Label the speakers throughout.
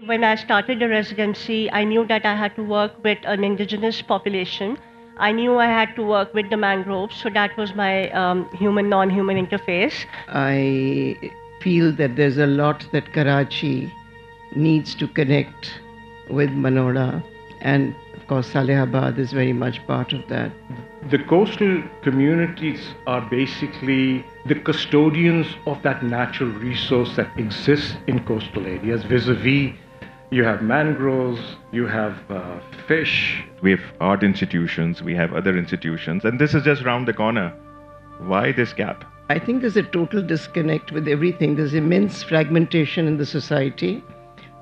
Speaker 1: When I started the residency, I knew that I had to work with an indigenous population. I knew I had to work with the mangroves, so that was my human non-human interface.
Speaker 2: I feel that there's a lot that Karachi needs to connect with Manoda, and of course Salehabad is very much part of that.
Speaker 3: The coastal communities are basically the custodians of that natural resource that exists in coastal areas. Vis-a-vis, you have mangroves, you have fish.
Speaker 4: We have art institutions, we have other institutions, and this is just round the corner. Why this gap?
Speaker 2: I think there's a total disconnect with everything. There's immense fragmentation in the society.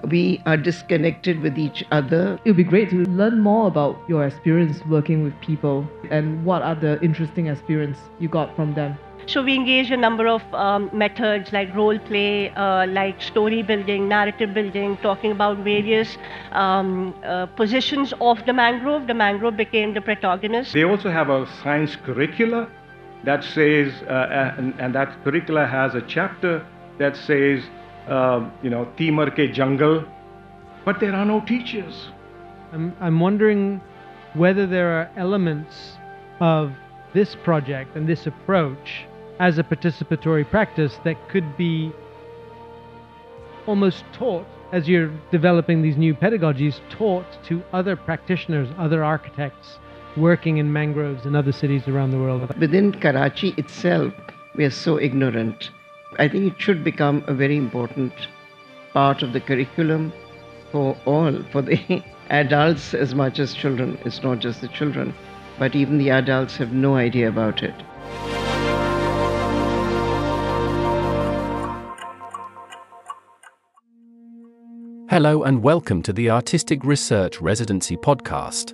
Speaker 2: We are disconnected with each other.
Speaker 5: It would be great to learn more about your experience working with people and what are the interesting experience you got from them.
Speaker 1: So we engaged a number of methods like role play, like story building, narrative building, talking about various positions of the mangrove. The mangrove became the protagonist.
Speaker 3: They also have a science curricula that says, and that curricula has a chapter that says, Timur ke jungle, but there are no teachers.
Speaker 6: I'm wondering whether there are elements of this project and this approach as a participatory practice that could be almost taught, as you're developing these new pedagogies, taught to other practitioners, other architects working in mangroves in other cities around the world.
Speaker 2: Within Karachi itself, we are so ignorant. I think it should become a very important part of the curriculum for all, for the adults as much as children. It's not just the children, but even the adults have no idea about it.
Speaker 7: Hello and welcome to the Artistic Research Residency podcast.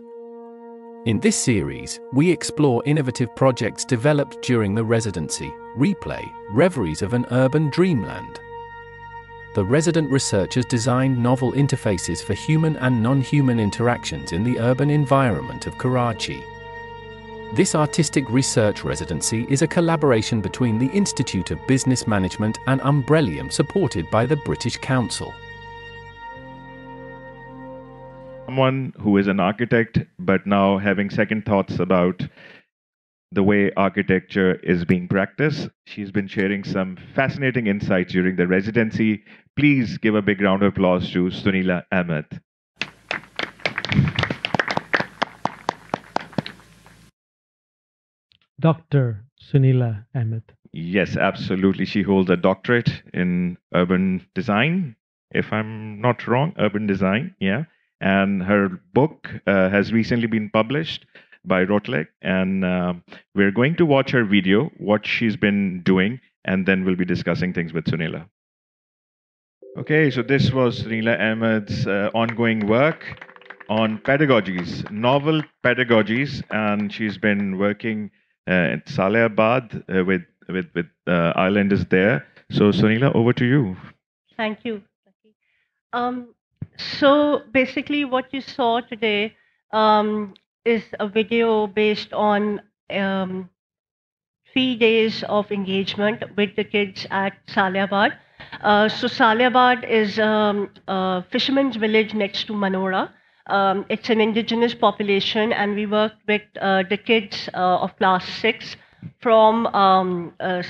Speaker 7: In this series, we explore innovative projects developed during the residency, replay, reveries of an urban dreamland. The resident researchers designed novel interfaces for human and non-human interactions in the urban environment of Karachi. This artistic research residency is a collaboration between the Institute of Business Management and Umbrellium, supported by the British Council.
Speaker 4: Someone who is an architect, but now having second thoughts about the way architecture is being practiced. She's been sharing some fascinating insights during the residency. Please give a big round of applause to Suneela Ahmed.
Speaker 6: Dr. Suneela Ahmed.
Speaker 4: Yes, absolutely. She holds a doctorate in urban design, if I'm not wrong, urban design, yeah. And her book has recently been published by Rotlek, and we're going to watch her video, what she's been doing, and then we'll be discussing things with Suneela. Okay, so this was Suneela Ahmed's ongoing work on pedagogies, novel pedagogies, and she's been working at Salehabad with islanders there. So Suneela, over to you.
Speaker 1: Thank you. So basically what you saw today is a video based on 3 days of engagement with the kids at Salehabad. So Salehabad is a fisherman's village next to Manora. It's an indigenous population, and we worked with the kids of class 6 from a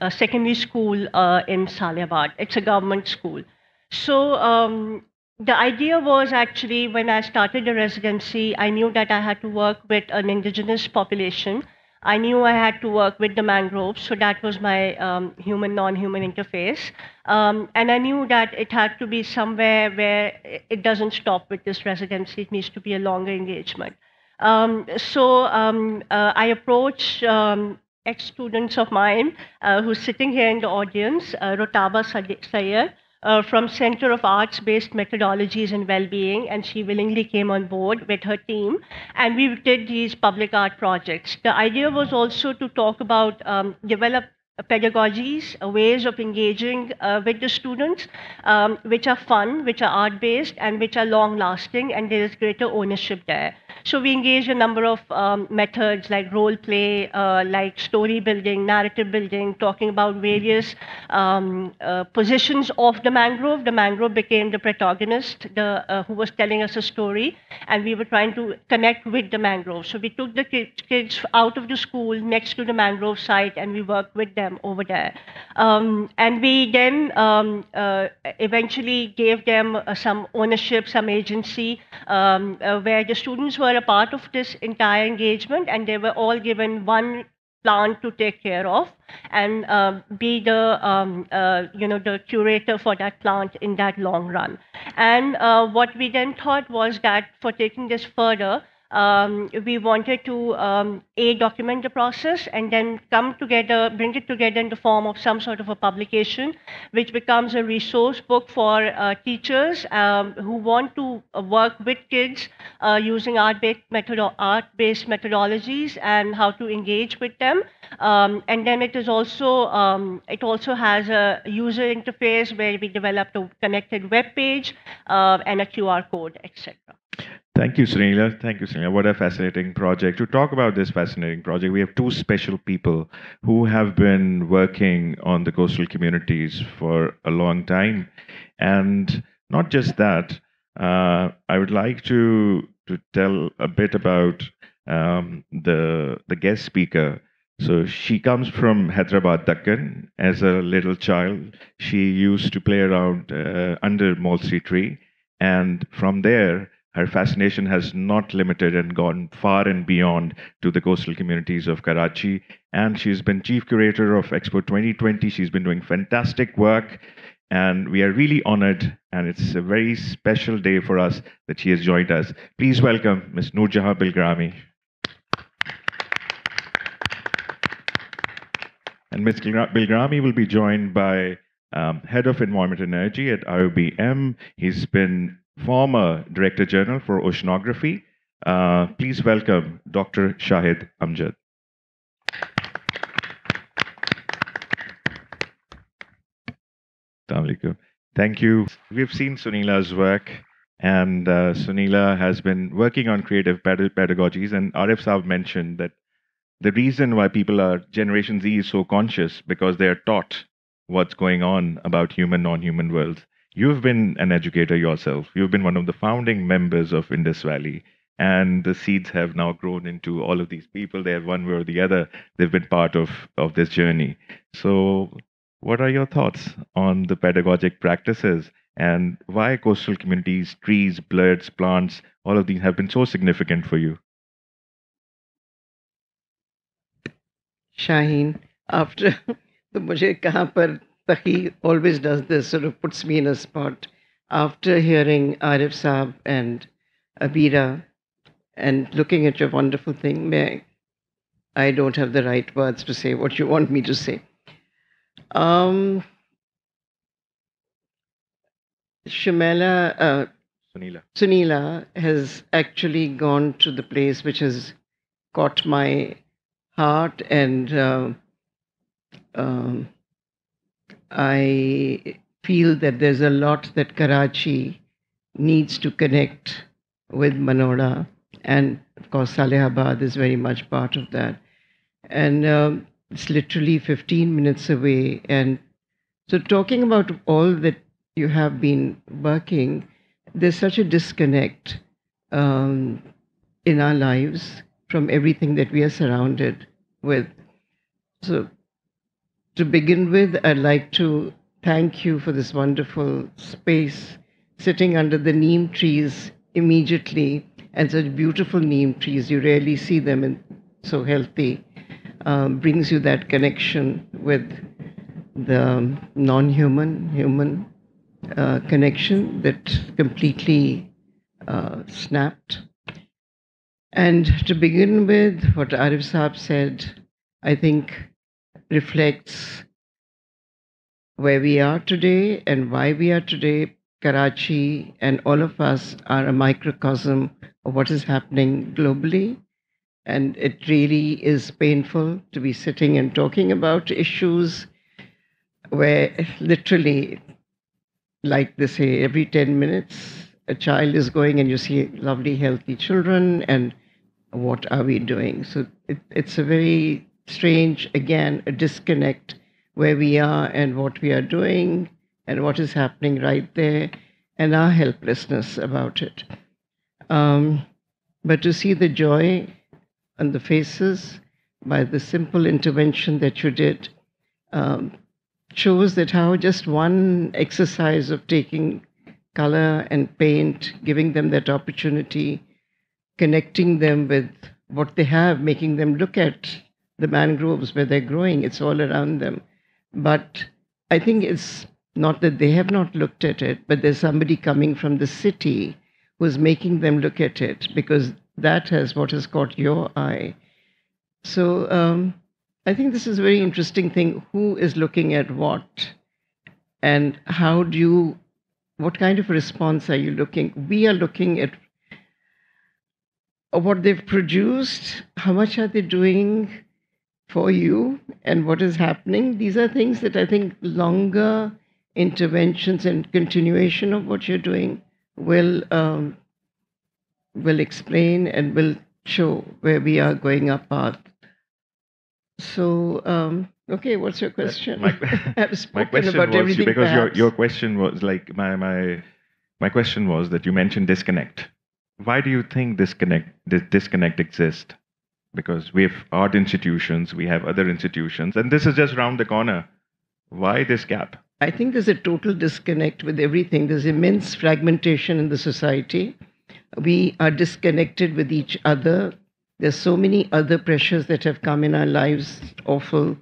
Speaker 1: secondary school in Salehabad. It's a government school. So the idea was actually, when I started the residency, I knew that I had to work with an indigenous population. I knew I had to work with the mangroves, so that was my human non-human interface. And I knew that it had to be somewhere where it doesn't stop with this residency. It needs to be a longer engagement. So I approached ex-students of mine who's sitting here in the audience, Rotaba Sayed, from Center of Arts-Based Methodologies and Wellbeing, and she willingly came on board with her team, and we did these public art projects. The idea was also to talk about, develop pedagogies, ways of engaging with the students, which are fun, which are art-based, and which are long-lasting, and there is greater ownership there. So we engaged a number of methods like role play, like story building, narrative building, talking about various positions of the mangrove. The mangrove became the protagonist, who was telling us a story, and we were trying to connect with the mangrove. So we took the kids out of the school next to the mangrove site, and we worked with them over there. And we then eventually gave them some ownership, some agency, where the students were a part of this entire engagement, and they were all given one plant to take care of and be the the curator for that plant in that long run. And what we then thought was that for taking this further, we wanted to document the process and then come together, bring it together in the form of some sort of a publication, which becomes a resource book for teachers who want to work with kids using art-based methodologies and how to engage with them. And then it also has a user interface where we developed a connected web page and a QR code, etc.
Speaker 4: Thank you, Suneela. Thank you, Suneela. What a fascinating project. To talk about this fascinating project, we have two special people who have been working on the coastal communities for a long time. And not just that, I would like to tell a bit about the guest speaker. So she comes from Hyderabad, Deccan. As a little child, she used to play around under mulberry tree. And from there, her fascination has not limited and gone far and beyond to the coastal communities of Karachi. And she's been chief curator of Expo 2020. She's been doing fantastic work. And we are really honored. And it's a very special day for us that she has joined us. Please welcome Ms. Noorjehan Bilgrami. And Ms. Bilgrami will be joined by Head of Environment and Energy at IOBM. He's been former Director General for Oceanography. Please welcome Dr. Shahid Amjad. Assalamu alaikum. Thank you. We've seen Suneela's work, and Suneela has been working on creative pedagogies. And Arif Saab mentioned that the reason why Generation Z is so conscious because they are taught what's going on about human, non-human worlds. You've been an educator yourself. You've been one of the founding members of Indus Valley. And the seeds have now grown into all of these people. They have one way or the other. They've been part of this journey. So what are your thoughts on the pedagogic practices and why coastal communities, trees, birds, plants, all of these have been so significant for you?
Speaker 2: Shaheen, after the mujhe kahan par he always does this, sort of puts me in a spot. After hearing Arif Saab and Abira and looking at your wonderful thing, I don't have the right words to say what you want me to say. Suneela has actually gone to the place which has caught my heart, and I feel that there's a lot that Karachi needs to connect with Manoda, and of course Salehabad is very much part of that. And it's literally 15 minutes away. And so talking about all that you have been working, there's such a disconnect in our lives from everything that we are surrounded with. So to begin with, I'd like to thank you for this wonderful space, sitting under the neem trees immediately, and such beautiful neem trees. You rarely see them, and so healthy. Brings you that connection with the non-human, human connection that completely snapped. And to begin with, what Arif Saab said, I think reflects where we are today and why we are today. Karachi and all of us are a microcosm of what is happening globally. And it really is painful to be sitting and talking about issues where literally, like they say, every 10 minutes, a child is going and you see lovely, healthy children, and what are we doing? So it's a very strange, again, a disconnect where we are and what we are doing and what is happening right there and our helplessness about it. But to see the joy on the faces by the simple intervention that you did shows that how just one exercise of taking color and paint, giving them that opportunity, connecting them with what they have, making them look at the mangroves where they're growing. It's all around them. But I think it's not that they have not looked at it, but there's somebody coming from the city who's making them look at it, because that has what has caught your eye. So I think this is a very interesting thing. Who is looking at what? And how do you, what kind of response are you looking? We are looking at what they've produced, how much are they doing for you, and what is happening. These are things that I think longer interventions and continuation of what you're doing will explain and will show where we are going our path. So, okay, what's your question? I've spoken
Speaker 4: question
Speaker 2: about
Speaker 4: was,
Speaker 2: everything,
Speaker 4: because
Speaker 2: perhaps.
Speaker 4: your question was like my question was that you mentioned disconnect. Why do you think this disconnect exists? Because we have art institutions, we have other institutions, and this is just round the corner. Why this gap?
Speaker 2: I think there's a total disconnect with everything. There's immense fragmentation in the society. We are disconnected with each other. There's so many other pressures that have come in our lives, awful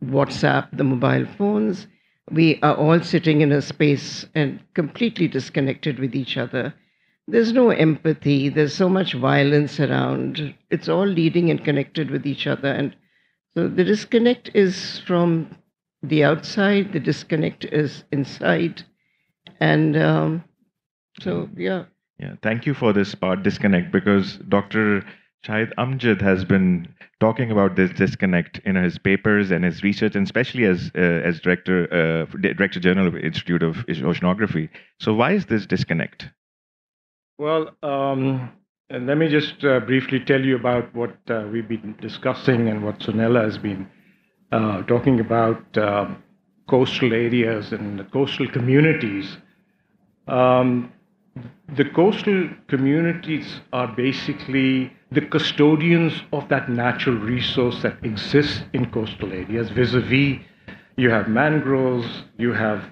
Speaker 2: WhatsApp, the mobile phones. We are all sitting in a space and completely disconnected with each other. There's no empathy. There's so much violence around. It's all leading and connected with each other. And so the disconnect is from the outside, the disconnect is inside. And so, yeah.
Speaker 4: Yeah, thank you for this part, disconnect, because Dr. Shahid Amjad has been talking about this disconnect in his papers and his research, and especially as director general of Institute of Oceanography. So why is this disconnect?
Speaker 3: Well, and let me just briefly tell you about what we've been discussing and what Suneela has been talking about coastal areas and coastal communities. The coastal communities are basically the custodians of that natural resource that exists in coastal areas. Vis-a-vis, you have mangroves, you have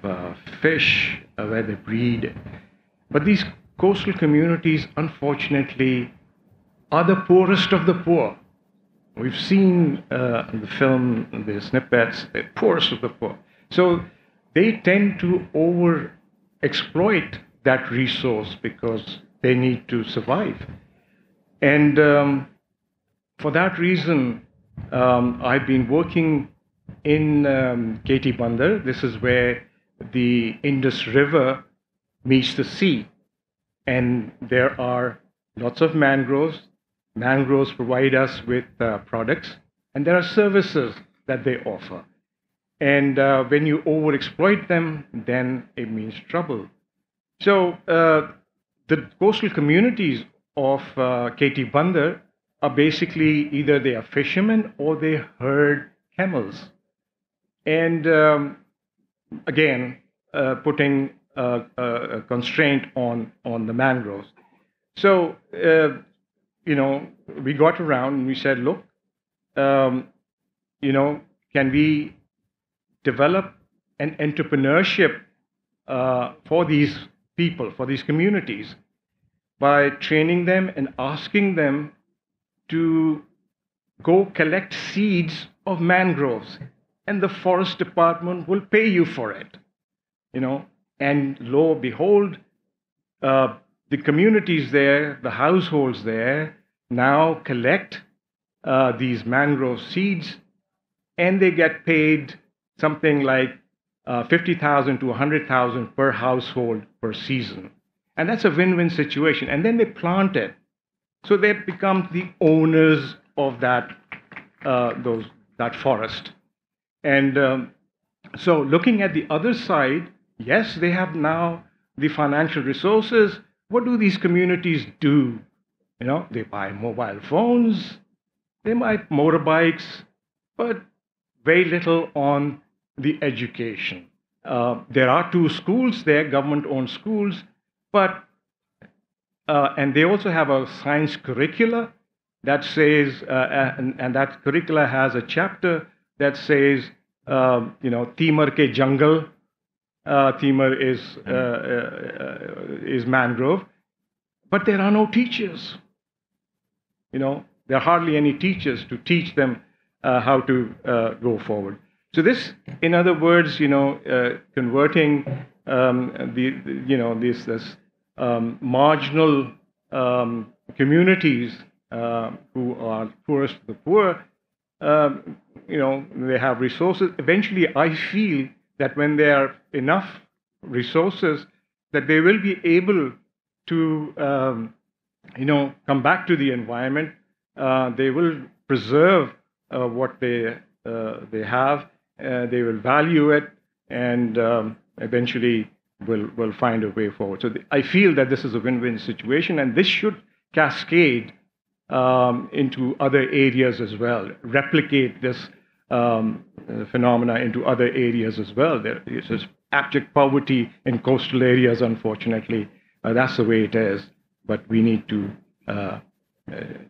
Speaker 3: fish where they breed. But these coastal communities, unfortunately, are the poorest of the poor. We've seen in the film, the snippets, the poorest of the poor. So they tend to over-exploit that resource because they need to survive. And for that reason, I've been working in Katie Bandar. This is where the Indus River meets the sea. And there are lots of mangroves. Mangroves provide us with products, and there are services that they offer. And when you overexploit them, then it means trouble. So the coastal communities of Katie Bandar are basically either they are fishermen or they herd camels. And again, putting a constraint on the mangroves. So, we got around and we said, look, can we develop an entrepreneurship for these people, for these communities, by training them and asking them to go collect seeds of mangroves, and the forest department will pay you for it, And lo and behold, the communities there, the households there, now collect these mangrove seeds, and they get paid something like 50,000 to 100,000 per household per season. And that's a win-win situation. And then they plant it. So they become the owners of that forest. And so looking at the other side, yes, they have now the financial resources what do these communities do? You know, they buy mobile phones, they buy motorbikes, but very little on the education. There are 2 schools there, government-owned schools, but and they also have a science curricula that says, and that curricula has a chapter that says, you know, Timor ke jungle. Timor is mangrove, but there are no teachers. You know, there are hardly any teachers to teach them how to go forward. So this, in other words, you know, converting you know, this marginal communities who are poorest of the poor, you know, they have resources. Eventually, I feel that when there are enough resources, that they will be able to, you know, come back to the environment. They will preserve what they have. They will value it, and eventually will find a way forward. So I feel that this is a win-win situation, and this should cascade into other areas as well, replicate this phenomena into other areas as well. There is abject poverty in coastal areas, unfortunately. That's the way it is, but we need to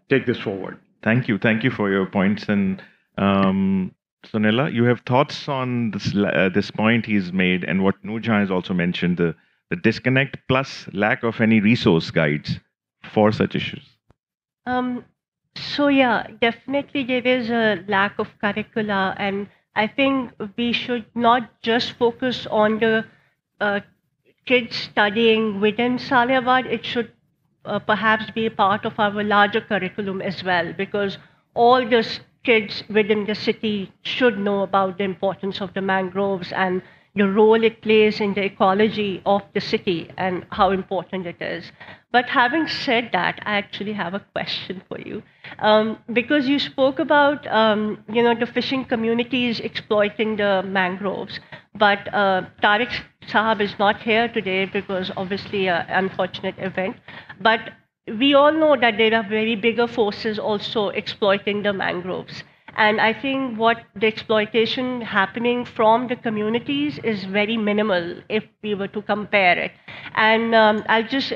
Speaker 3: take this forward.
Speaker 4: Thank you for your points. And Suneela, you have thoughts on this point he's made, and what Noorjehan has also mentioned, the disconnect plus lack of any resource guides for such issues.
Speaker 1: So yeah, definitely there is a lack of curricula, and I think we should not just focus on the kids studying within Salehabad. It should perhaps be a part of our larger curriculum as well, because all the kids within the city should know about the importance of the mangroves and the role it plays in the ecology of the city and how important it is. But having said that, I actually have a question for you. Because you spoke about you know, the fishing communities exploiting the mangroves, but Tariq Sahab is not here today because obviously an unfortunate event. But we all know that there are very bigger forces also exploiting the mangroves. And I think what the exploitation happening from the communities is very minimal if we were to compare it. And I'll just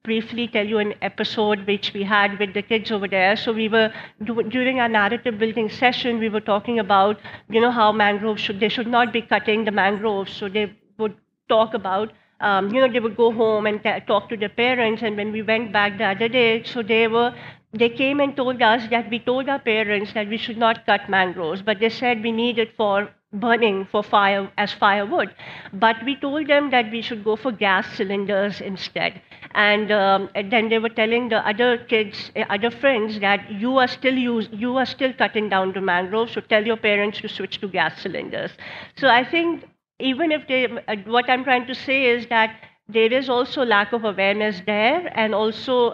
Speaker 1: briefly tell you an episode which we had with the kids over there. So we were, during our narrative building session, we were talking about, you know, how mangroves they should not be cutting the mangroves. So they would talk about, you know, they would go home and talk to their parents. And when we went back the other day, so they came and told us that we told our parents that we should not cut mangroves, but they said we need it for burning, for fire, as firewood. But we told them that we should go for gas cylinders instead. And then they were telling the other kids, other friends, that you are still cutting down the mangroves, so tell your parents to switch to gas cylinders. So I think even if they, what I'm trying to say is that there is also lack of awareness there, and also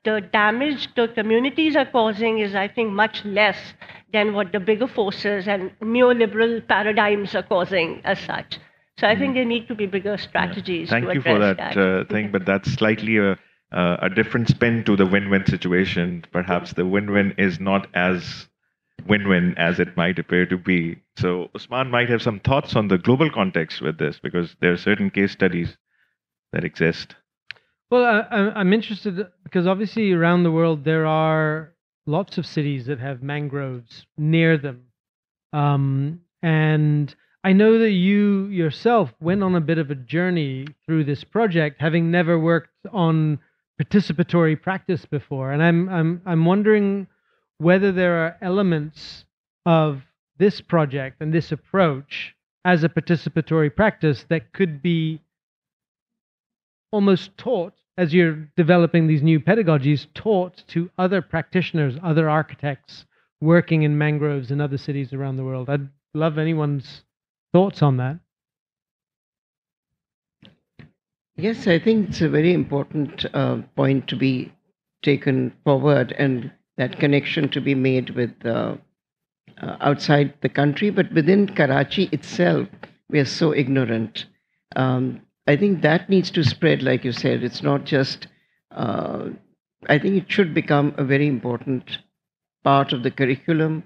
Speaker 1: the damage the communities are causing is, I think, much less than what the bigger forces and neoliberal paradigms are causing as such. So I think there need to be bigger strategies.
Speaker 4: Thank
Speaker 1: to
Speaker 4: you for
Speaker 1: address
Speaker 4: that thing, but that's slightly a different spin to the win-win situation. Perhaps the win-win is not as win-win as it might appear to be. So Usman might have some thoughts on the global context with this, because there are certain case studies that exist.
Speaker 6: Well, I'm interested because obviously around the world there are lots of cities that have mangroves near them. And I know that you yourself went on a bit of a journey through this project, having never worked on participatory practice before. And I'm wondering whether there are elements of this project and this approach as a participatory practice that could be almost taught, as you're developing these new pedagogies, taught to other practitioners, other architects working in mangroves in other cities around the world. I'd love anyone's thoughts on that.
Speaker 2: Yes, I think it's a very important point to be taken forward, and that connection to be made with outside the country. But within Karachi itself, we are so ignorant. I think that needs to spread, like you said. It's not just uh, I think it should become a very important part of the curriculum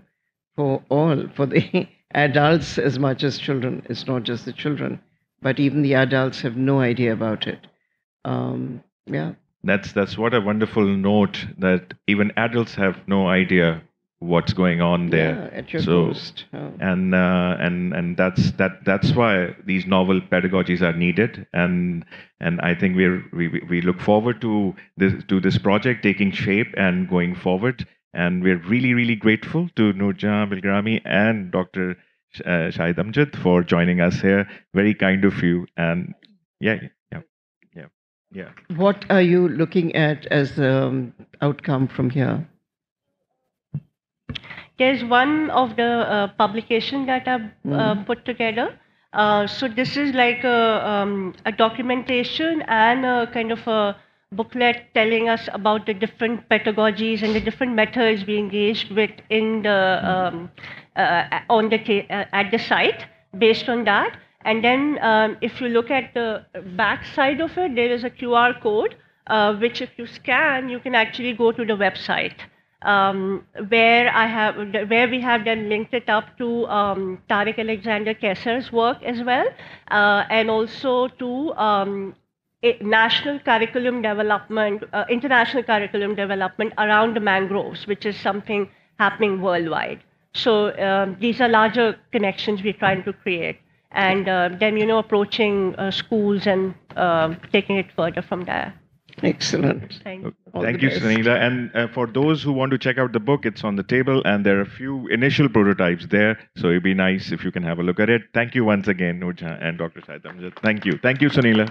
Speaker 2: for all, for the adults as much as children. It's not just the children, but even the adults have no idea about it. Yeah.
Speaker 4: That's what a wonderful note that even adults have no idea what's going on there.
Speaker 2: Yeah, at your
Speaker 4: So
Speaker 2: post. Oh.
Speaker 4: and that's why these novel pedagogies are needed, and I think we look forward to this project taking shape and going forward, and we're really grateful to Noorjehan Bilgrami and Dr. Shahid Amjad for joining us here. Very kind of you, and yeah. Yeah.
Speaker 2: What are you looking at as outcome from here?
Speaker 1: There's one of the publication that I've put together. So this is like a documentation and a kind of a booklet telling us about the different pedagogies and the different methods we engaged with in the at the site based on that. And then if you look at the back side of it, there is a QR code, which if you scan, you can actually go to the website. Where we have then linked it up to Tariq Alexander Kesser's work as well, and also to national curriculum development, international curriculum development around the mangroves, which is something happening worldwide. So these are larger connections we're trying to create, and then approaching schools and taking it further from there.
Speaker 2: Excellent.
Speaker 1: Thank you.
Speaker 4: Thank you, Suneela. And for those who want to check out the book, it's on the table, and there are a few initial prototypes there. So it'd be nice if you can have a look at it. Thank you once again, Noorjehan and Dr. Shahid Amjad. Thank you. Thank you, Suneela.